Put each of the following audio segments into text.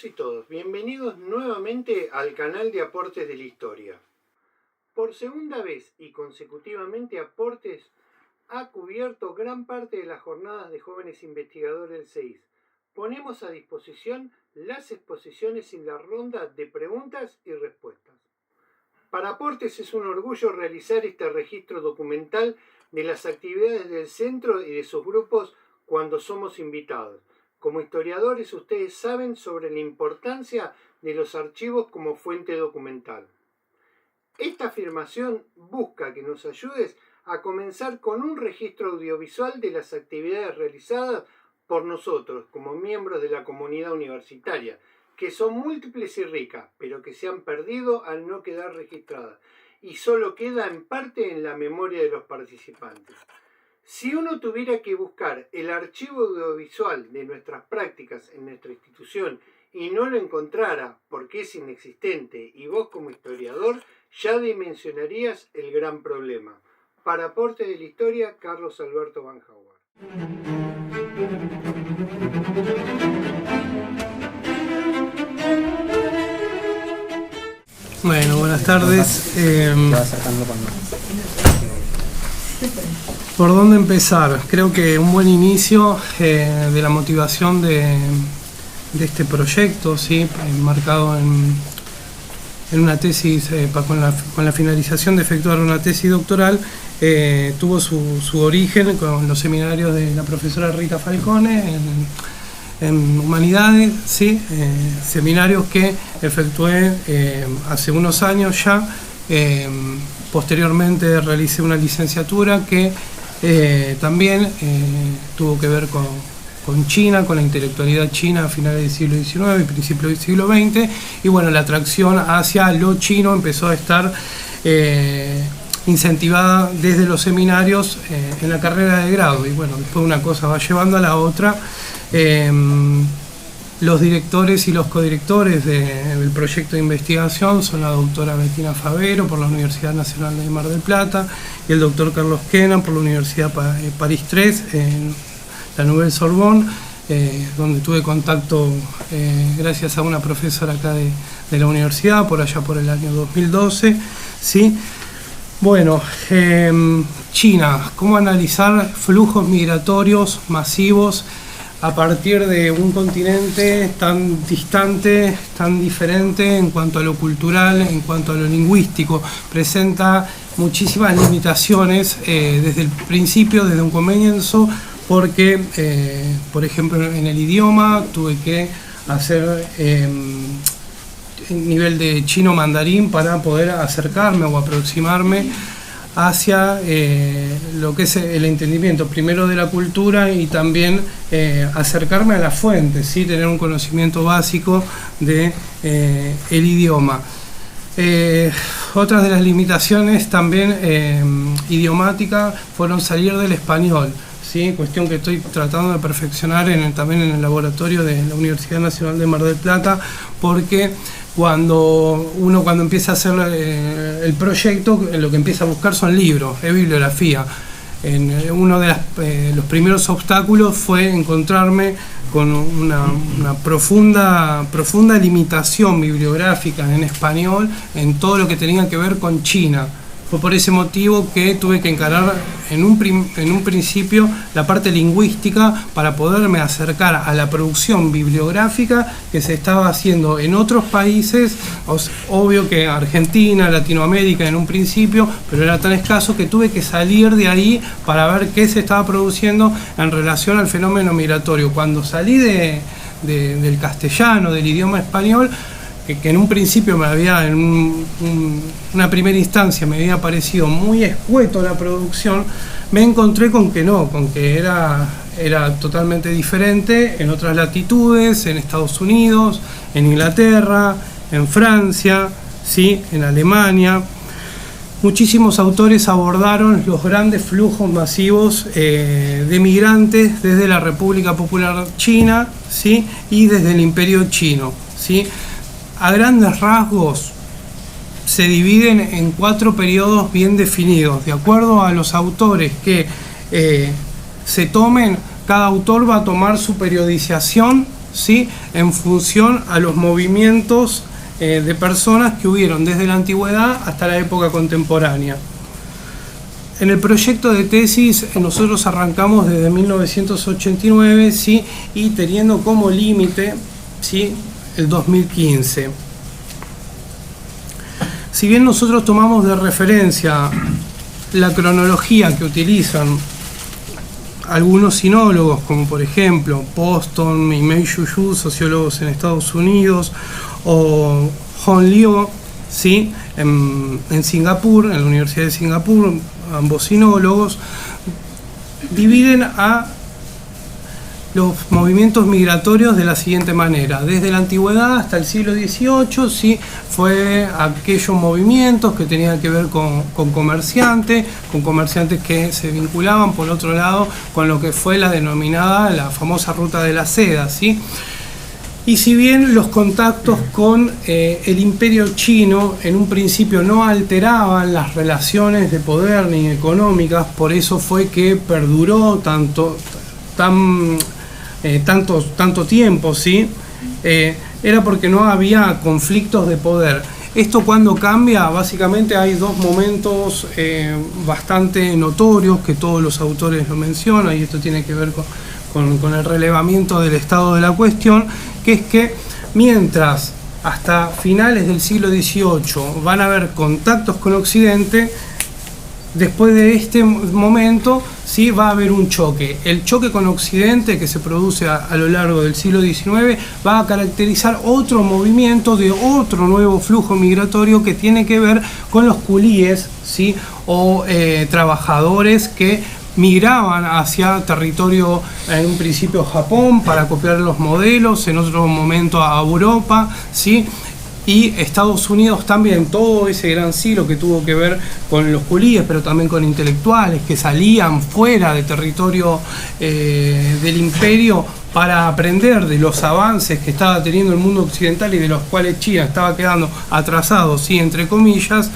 todos y todas, bienvenidos nuevamente al canal de Aportes de la Historia. Por segunda vez y consecutivamente Aportes ha cubierto gran parte de las jornadas de jóvenes investigadores del CEIS. Ponemos a disposición las exposiciones en la ronda de preguntas y respuestas. Para Aportes es un orgullo realizar este registro documental de las actividades del centro y de sus grupos cuando somos invitados. Como historiadores, ustedes saben sobre la importancia de los archivos como fuente documental. Esta afirmación busca que nos ayudes a comenzar con un registro audiovisual de las actividades realizadas por nosotros como miembros de la comunidad universitaria, que son múltiples y ricas, pero que se han perdido al no quedar registradas, y solo queda en parte en la memoria de los participantes. Si uno tuviera que buscar el archivo audiovisual de nuestras prácticas en nuestra institución y no lo encontrara porque es inexistente y vos como historiador ya dimensionarías el gran problema. Para Aportes de la Historia, Carlos Alberto Van Howard. Bueno, buenas tardes. ¿Por dónde empezar? Creo que un buen inicio de la motivación de este proyecto, ¿sí? Enmarcado en una tesis, con la finalización de efectuar una tesis doctoral, tuvo su origen con los seminarios de la profesora Rita Falcone en Humanidades, ¿sí? Seminarios que efectué hace unos años ya. Posteriormente realicé una licenciatura que también tuvo que ver con China, con la intelectualidad china a finales del siglo XIX y principios del siglo XX, y bueno, la atracción hacia lo chino empezó a estar incentivada desde los seminarios en la carrera de grado, y bueno, después una cosa va llevando a la otra. Los directores y los codirectores del proyecto de investigación son la doctora Bettina Favero por la Universidad Nacional de Mar del Plata y el doctor Carlos Kenan por la Universidad París III, en la Nouvelle Sorbonne, donde tuve contacto gracias a una profesora acá de la universidad, por allá por el año 2012. ¿Sí? Bueno, China, ¿cómo analizar flujos migratorios masivos a partir de un continente tan distante, tan diferente en cuanto a lo cultural, en cuanto a lo lingüístico? Presenta muchísimas limitaciones desde el principio, desde un comienzo, porque, por ejemplo, en el idioma tuve que hacer nivel de chino mandarín para poder acercarme o aproximarme hacia lo que es el entendimiento primero de la cultura y también acercarme a la fuente, ¿sí? Tener un conocimiento básico de el idioma. Otras de las limitaciones también idiomáticas fueron salir del español, ¿sí? Cuestión que estoy tratando de perfeccionar también en el laboratorio de la Universidad Nacional de Mar del Plata, porque cuando empieza a hacer el proyecto, lo que empieza a buscar son libros, es bibliografía. Uno de los primeros obstáculos fue encontrarme con una profunda limitación bibliográfica en español en todo lo que tenía que ver con China. Fue por ese motivo que tuve que encarar en un principio la parte lingüística para poderme acercar a la producción bibliográfica que se estaba haciendo en otros países. Obvio que Argentina, Latinoamérica en un principio, pero era tan escaso que tuve que salir de ahí para ver qué se estaba produciendo en relación al fenómeno migratorio. Cuando salí del castellano, del idioma español, que en un principio en una primera instancia me había parecido muy escueto la producción, me encontré con que era totalmente diferente en otras latitudes, en Estados Unidos, en Inglaterra, en Francia, ¿sí? En Alemania. Muchísimos autores abordaron los grandes flujos masivos de migrantes desde la República Popular China, ¿sí? Y desde el Imperio Chino, ¿sí? A grandes rasgos se dividen en 4 periodos bien definidos. De acuerdo a los autores que se tomen, cada autor va a tomar su periodización ¿sí?, en función a los movimientos de personas que hubieron desde la antigüedad hasta la época contemporánea. En el proyecto de tesis nosotros arrancamos desde 1989, ¿sí?, y teniendo como límite, ¿sí?, el 2015. Si bien nosotros tomamos de referencia la cronología que utilizan algunos sinólogos, como por ejemplo Poston y Mei Yu, sociólogos en Estados Unidos, o Hong Liu, ¿sí?, en Singapur, en la Universidad de Singapur, ambos sinólogos, dividen a los movimientos migratorios de la siguiente manera. Desde la antigüedad hasta el siglo XVIII, ¿sí?, fue aquellos movimientos que tenían que ver con comerciantes que se vinculaban, por otro lado, con lo que fue la famosa ruta de la seda, ¿sí? Y si bien los contactos con el imperio chino en un principio no alteraban las relaciones de poder ni económicas, por eso fue que perduró tanto tiempo, ¿sí? Era porque no había conflictos de poder. Esto cuando cambia, básicamente hay dos momentos bastante notorios que todos los autores lo mencionan, y esto tiene que ver con el relevamiento del estado de la cuestión, que es que mientras hasta finales del siglo XVIII van a haber contactos con Occidente, después de este momento sí va a haber un choque. El choque con Occidente que se produce a lo largo del siglo XIX va a caracterizar otro movimiento de otro nuevo flujo migratorio que tiene que ver con los culíes, ¿sí?, o trabajadores que migraban hacia territorio, en un principio Japón, para copiar los modelos, en otro momento a Europa, ¿sí?, y Estados Unidos también, todo ese gran siglo que tuvo que ver con los culíes, pero también con intelectuales que salían fuera de territorio del imperio para aprender de los avances que estaba teniendo el mundo occidental y de los cuales China estaba quedando atrasado, ¿sí?, entre comillas.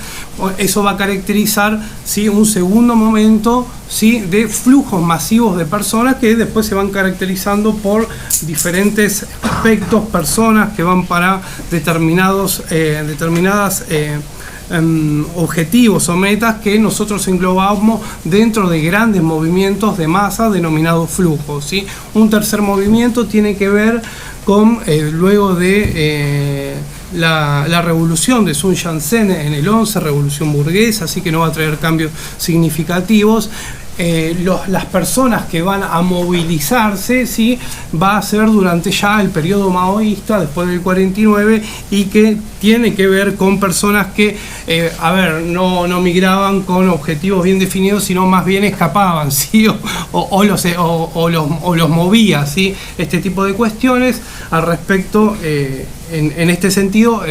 Eso va a caracterizar, ¿sí?, un segundo momento, ¿sí?, de flujos masivos de personas que después se van caracterizando por diferentes aspectos, personas que van para determinadas objetivos o metas que nosotros englobamos dentro de grandes movimientos de masa denominados flujos, ¿sí? Un tercer movimiento tiene que ver con luego de la revolución de Sun Yat-sen en el 11, revolución burguesa, así que no va a traer cambios significativos. Las personas que van a movilizarse, ¿sí?, va a ser durante ya el periodo maoísta, después del 49, y que tiene que ver con personas que, no migraban con objetivos bien definidos, sino más bien escapaban, ¿sí?, o los movía, ¿sí?, este tipo de cuestiones. Al respecto, en este sentido,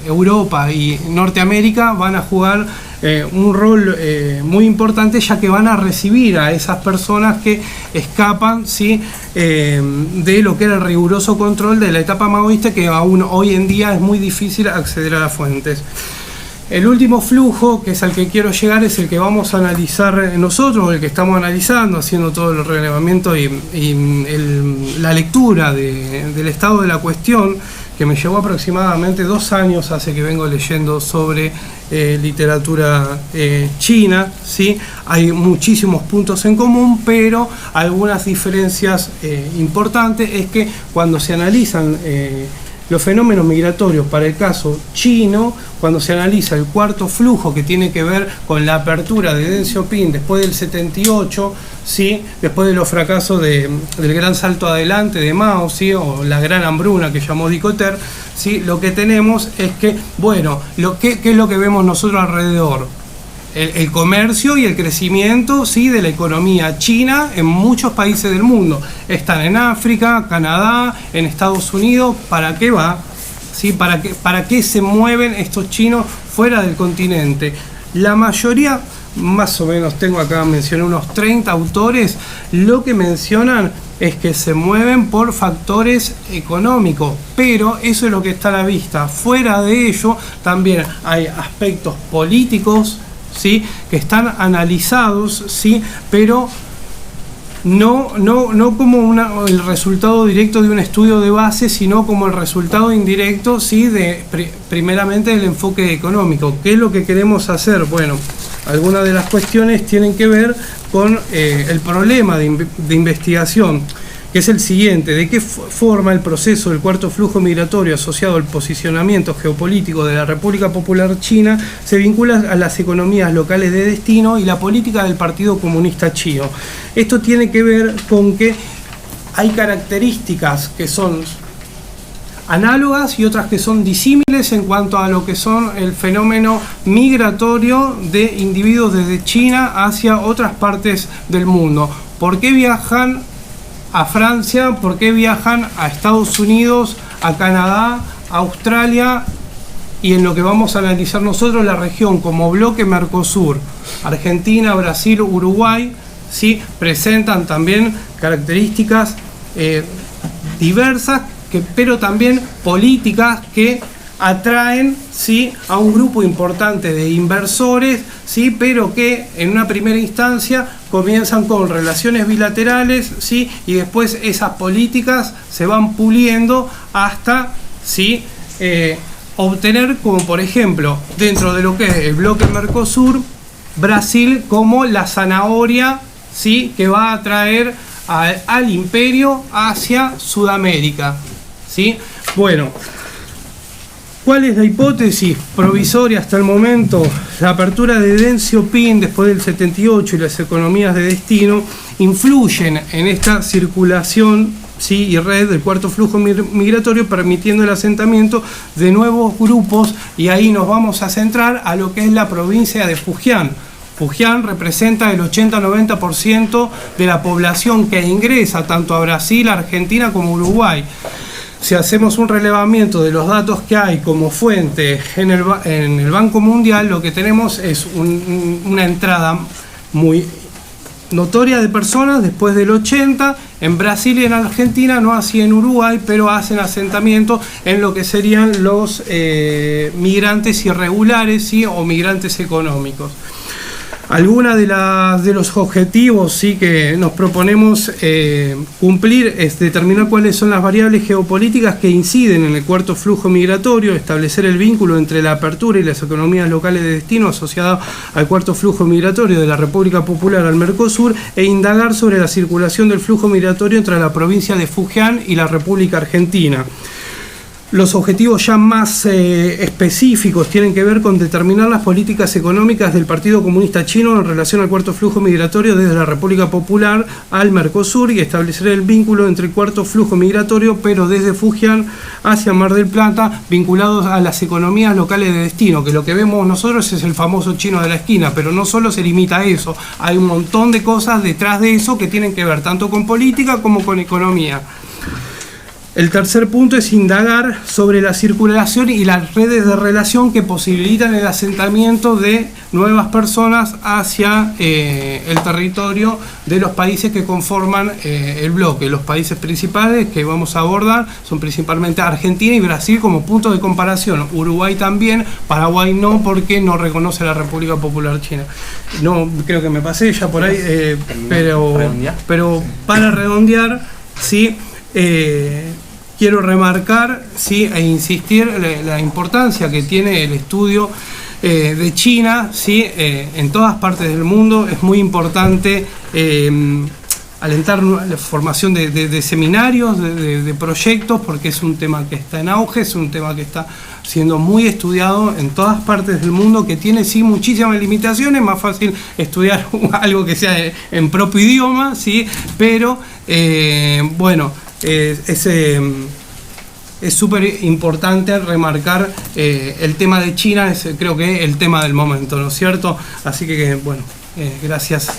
Europa y Norteamérica van a jugar un rol muy importante, ya que van a recibir a esas personas que escapan, ¿sí?, de lo que era el riguroso control de la etapa maoísta, que aún hoy en día es muy difícil acceder a las fuentes. El último flujo, que es al que quiero llegar, es el que vamos a analizar nosotros, el que estamos analizando, haciendo todo el relevamiento y la lectura del estado de la cuestión, que me llevó aproximadamente 2 años, hace que vengo leyendo sobre literatura china, ¿sí? Hay muchísimos puntos en común, pero algunas diferencias importantes es que cuando se analizan los fenómenos migratorios para el caso chino, cuando se analiza el cuarto flujo, que tiene que ver con la apertura de Deng Xiaoping después del 78, ¿sí?, después de los fracasos del gran salto adelante de Mao, ¿sí?, o la gran hambruna que llamó Dicotter, ¿sí?, lo que tenemos es que, bueno, ¿qué es lo que vemos nosotros alrededor? El comercio y el crecimiento, ¿sí?, de la economía china en muchos países del mundo. Están en África, Canadá, en Estados Unidos. ¿Para qué va? ¿Sí? ¿Para qué se mueven estos chinos fuera del continente? La mayoría, más o menos tengo acá, mencioné unos 30 autores, lo que mencionan es que se mueven por factores económicos, pero eso es lo que está a la vista. Fuera de ello también hay aspectos políticos, ¿sí?, que están analizados, ¿sí?, pero no como el resultado directo de un estudio de base, sino como el resultado indirecto, sí, primeramente del enfoque económico. ¿Qué es lo que queremos hacer? Bueno, algunas de las cuestiones tienen que ver con el problema de investigación, que es el siguiente: ¿de qué forma el proceso del cuarto flujo migratorio asociado al posicionamiento geopolítico de la República Popular China se vincula a las economías locales de destino y la política del Partido Comunista Chino? Esto tiene que ver con que hay características que son análogas y otras que son disímiles en cuanto a lo que son el fenómeno migratorio de individuos desde China hacia otras partes del mundo. ¿Por qué viajan a Francia? ¿Por qué viajan a Estados Unidos, a Canadá, a Australia? Y en lo que vamos a analizar nosotros, la región como bloque Mercosur, Argentina, Brasil, Uruguay, ¿sí?, presentan también características diversas, pero también políticas que atraen, ¿sí?, a un grupo importante de inversores, ¿sí?, pero que en una primera instancia comienzan con relaciones bilaterales, ¿sí?, y después esas políticas se van puliendo hasta, ¿sí?, obtener, como por ejemplo, dentro de lo que es el bloque Mercosur, Brasil como la zanahoria, ¿sí?, que va a atraer al imperio hacia Sudamérica, ¿sí? Bueno, ¿cuál es la hipótesis provisoria hasta el momento? La apertura de Deng Xiaoping después del 78 y las economías de destino influyen en esta circulación, ¿sí?, y red del cuarto flujo migratorio, permitiendo el asentamiento de nuevos grupos, y ahí nos vamos a centrar a lo que es la provincia de Fujian. Fujian representa el 80-90% de la población que ingresa tanto a Brasil, Argentina como Uruguay. Si hacemos un relevamiento de los datos que hay como fuente en el Banco Mundial, lo que tenemos es una entrada muy notoria de personas después del 80, en Brasil y en Argentina, no así en Uruguay, pero hacen asentamiento en lo que serían los migrantes irregulares, ¿sí?, o migrantes económicos. Algunas de los objetivos, sí, que nos proponemos cumplir es determinar cuáles son las variables geopolíticas que inciden en el cuarto flujo migratorio, establecer el vínculo entre la apertura y las economías locales de destino asociadas al cuarto flujo migratorio de la República Popular al Mercosur, e indagar sobre la circulación del flujo migratorio entre la provincia de Fujian y la República Argentina. Los objetivos ya más específicos tienen que ver con determinar las políticas económicas del Partido Comunista Chino en relación al cuarto flujo migratorio desde la República Popular al Mercosur, y establecer el vínculo entre el cuarto flujo migratorio, pero desde Fujian hacia Mar del Plata, vinculados a las economías locales de destino, que lo que vemos nosotros es el famoso chino de la esquina, pero no solo se limita a eso, hay un montón de cosas detrás de eso que tienen que ver tanto con política como con economía. El tercer punto es indagar sobre la circulación y las redes de relación que posibilitan el asentamiento de nuevas personas hacia el territorio de los países que conforman el bloque. Los países principales que vamos a abordar son principalmente Argentina y Brasil como punto de comparación. Uruguay también, Paraguay no, porque no reconoce a la República Popular China. No, creo que me pasé ya por ahí, pero para redondear, sí, quiero remarcar, sí, e insistir la importancia que tiene el estudio de China, sí, en todas partes del mundo. Es muy importante alentar la formación de seminarios, de proyectos, porque es un tema que está en auge, es un tema que está siendo muy estudiado en todas partes del mundo, que tiene sí muchísimas limitaciones. Más fácil estudiar algo que sea en propio idioma, sí, pero bueno, es súper importante remarcar el tema de China, creo que es el tema del momento, ¿no es cierto? Así que bueno, gracias.